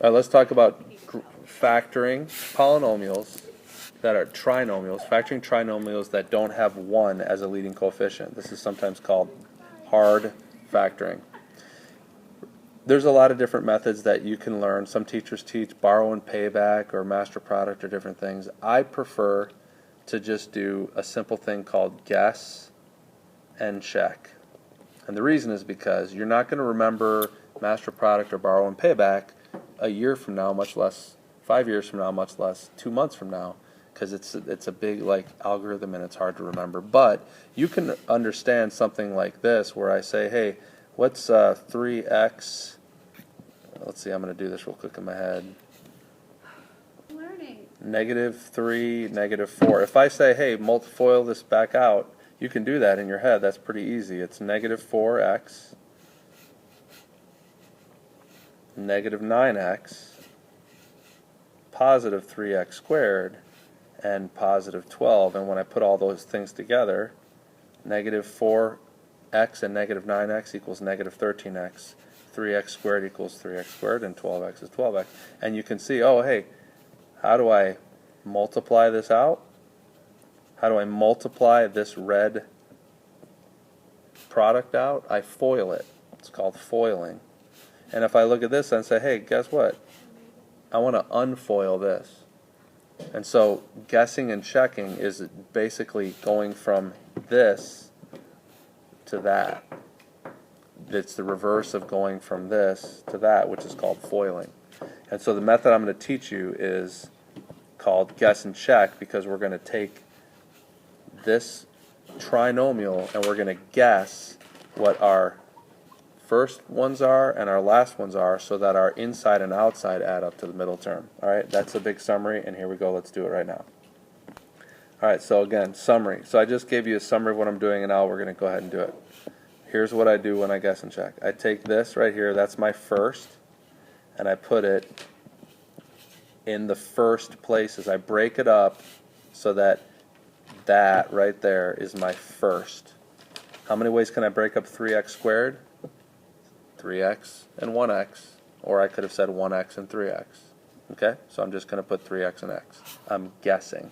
All right, let's talk about factoring polynomials that are trinomials, factoring trinomials that don't have 1 as a leading coefficient. This is sometimes called hard factoring. There's a lot of different methods that you can learn. Some teachers teach borrow and payback or master product or different things. I prefer to just do a simple thing called guess and check. And the reason is because you're not going to remember master product or borrow and payback a year from now, much less 5 years from now, much less 2 months from now, because it's a big algorithm and it's hard to remember. But you can understand something like this where I say, hey, what's 3x? Let's see, I'm going to do this real quick in my head. Learning. -3, -4. If I say, hey, multifoil this back out, you can do that in your head. That's pretty easy. It's -4x, -9x, +3x squared, and +12. And when I put all those things together, -4x and -9x equals -13x. 3x squared equals 3x squared, and 12x is 12x. And you can see, oh, hey, how do I multiply this out? How do I multiply this red product out? I FOIL it. It's called foiling. And if I look at this and say, hey, guess what? I want to unfoil this. And so guessing and checking is basically going from this to that. It's the reverse of going from this to that, which is called foiling. And so the method I'm going to teach you is called guess and check, because we're going to take this trinomial and we're going to guess what our first ones are and our last ones are, so that our inside and outside add up to the middle term. Alright, that's a big summary, and here we go. Let's do it right now. Alright, so again, summary. So I just gave you a summary of what I'm doing, and now we're going to go ahead and do it. Here's what I do when I guess and check. I take this right here, that's my first, and I put it in the first places. I break it up so that that right there is my first. How many ways can I break up 3x squared? 3x and 1x. Or I could have said 1x and 3x. Okay? So I'm just going to put 3x and x. I'm guessing.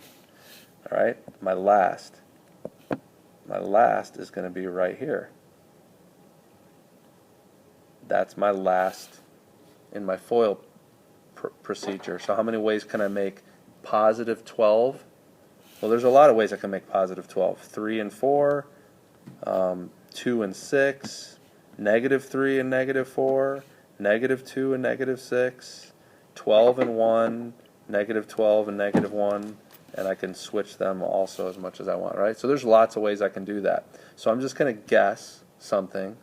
Alright? My last is going to be right here. That's my last in my FOIL procedure. So how many ways can I make +12? Well, there's a lot of ways I can make +12. 3 and 4, 2 and 6, -3 and -4, -2 and -6, 12 and 1, -12 and -1, and I can switch them also as much as I want, right? So there's lots of ways I can do that. So I'm just going to guess something,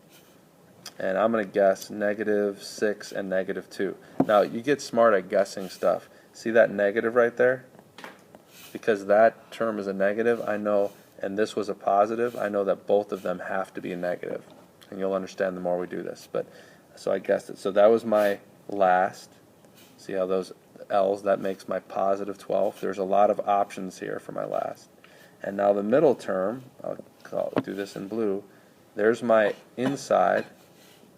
and I'm going to guess -6 and -2. Now, you get smart at guessing stuff. See that negative right there? Because that term is a negative, I know, and this was a positive, I know that both of them have to be a negative. And you'll understand the more we do this. But so I guessed it. So that was my last. See how those L's, that makes my +12. There's a lot of options here for my last. And now the middle term, I'll do this in blue, there's my inside,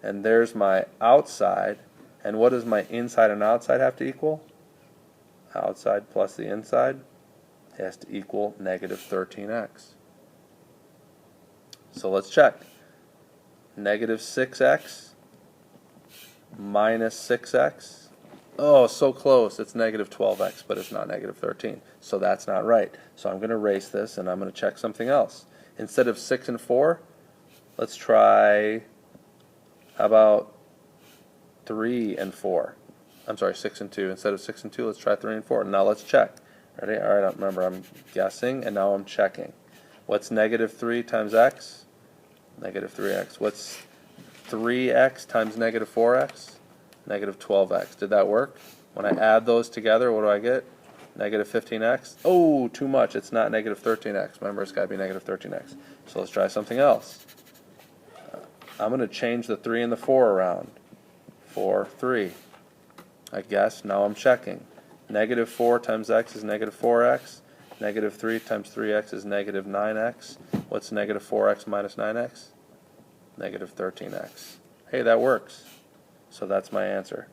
and there's my outside. And what does my inside and outside have to equal? Outside plus the inside has to equal -13x. So let's check. -6x minus 6x. Oh, so close. It's -12x, but it's not -13. So that's not right. So I'm going to erase this, and I'm going to check something else. Instead of 6 and 4, let's try, how about 3 and 4? I'm sorry, 6 and 2. Instead of 6 and 2, let's try 3 and 4. Now let's check. Ready? All right, remember I'm guessing, and now I'm checking. What's -3 times x? -3x. What's 3x times -4x? -12x. Did that work? When I add those together, what do I get? -15x. Oh, too much. It's not -13x. Remember, it's got to be -13x. So let's try something else. I'm going to change the 3 and the 4 around. 4, 3. I guess. Now I'm checking. -4 times x is -4x. -3 times 3x is -9x. What's -4x minus 9x? -13x. Hey, that works. So that's my answer.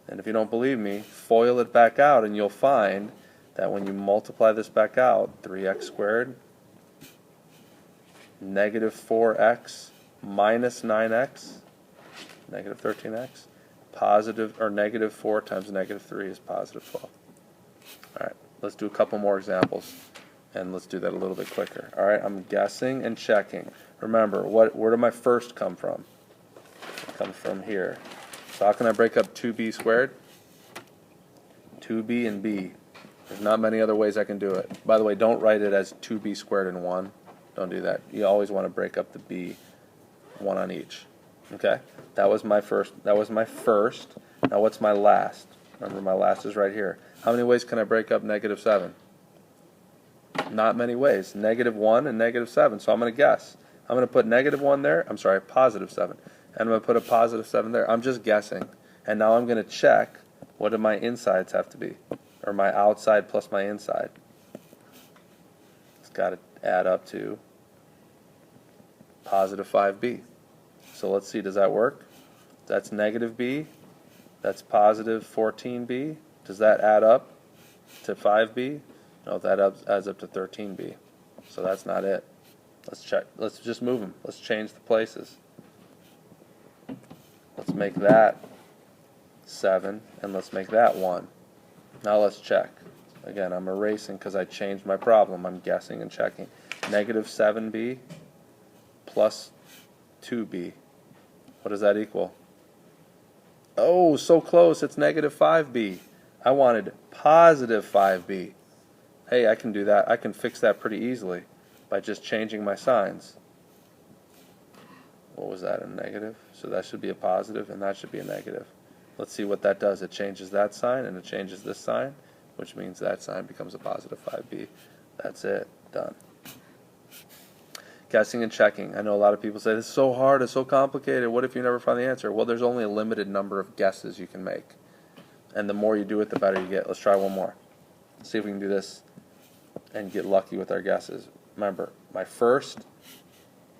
And if you don't believe me, FOIL it back out and you'll find that when you multiply this back out, 3x squared, negative 4x minus 9x, negative 13x, positive, or negative 4 times negative 3 is positive 12. Alright, let's do a couple more examples, and let's do that a little bit quicker. Alright, I'm guessing and checking. Remember, where did my first come from? It comes from here. So how can I break up 2b squared? 2b and b. There's not many other ways I can do it. By the way, don't write it as 2b squared and 1. Don't do that. You always want to break up the b, 1 on each. Okay? That was my first. Now what's my last? Remember, my last is right here. How many ways can I break up negative 7? Not many ways. Negative 1 and negative 7. So I'm going to guess. I'm going to put negative 1 there. I'm sorry, positive 7. And I'm going to put a positive 7 there. I'm just guessing. And now I'm going to check, what do my insides have to be? Or my outside plus my inside. It's got to add up to positive 5b. So let's see, does that work? That's negative b. That's positive 14b. Does that add up to 5b? No, that adds up to 13b. So that's not it. Let's check. Let's just move them. Let's change the places. Let's make that 7, and let's make that 1. Now let's check. Again, I'm erasing because I changed my problem. I'm guessing and checking. Negative 7b plus 2b. What does that equal? Oh, so close. It's negative 5b. I wanted positive 5b. Hey, I can do that. I can fix that pretty easily by just changing my signs. What was that, a negative? So that should be a positive, and that should be a negative. Let's see what that does. It changes that sign, and it changes this sign, which means that sign becomes a positive 5b. That's it. Done. Guessing and checking. I know a lot of people say, this is so hard, it's so complicated. What if you never find the answer? Well, there's only a limited number of guesses you can make. And the more you do it, the better you get. Let's try one more. Let's see if we can do this and get lucky with our guesses. Remember, my first,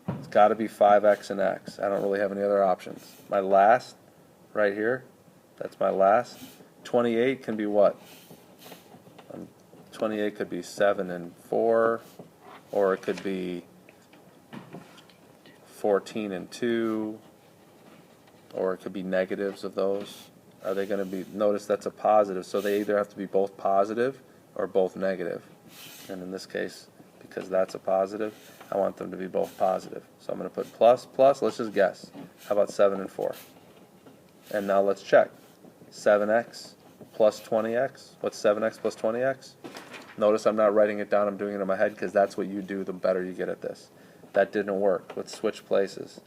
it's got to be 5x and x. I don't really have any other options. My last, right here, that's my last. 28 can be what? 28 could be 7 and 4, or it could be 14 and 2, or it could be negatives of those. Are they going to be, notice that's a positive, so they either have to be both positive or both negative. And in this case, because that's a positive, I want them to be both positive. So I'm going to put plus, plus, let's just guess. How about 7 and 4? And now let's check. 7x plus 20x. What's 7x plus 20x? Notice I'm not writing it down, I'm doing it in my head because that's what you do the better you get at this. That didn't work. Let's switch places.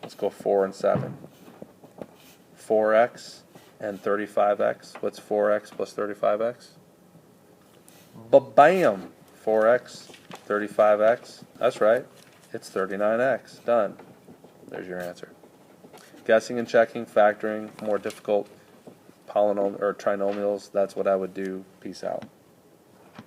Let's go 4 and 7. 4x and 35x. What's 4x plus 35x? Ba-bam! 4x, 35x. That's right. It's 39x. Done. There's your answer. Guessing and checking, factoring, more difficult polynomial or trinomials. That's what I would do. Peace out.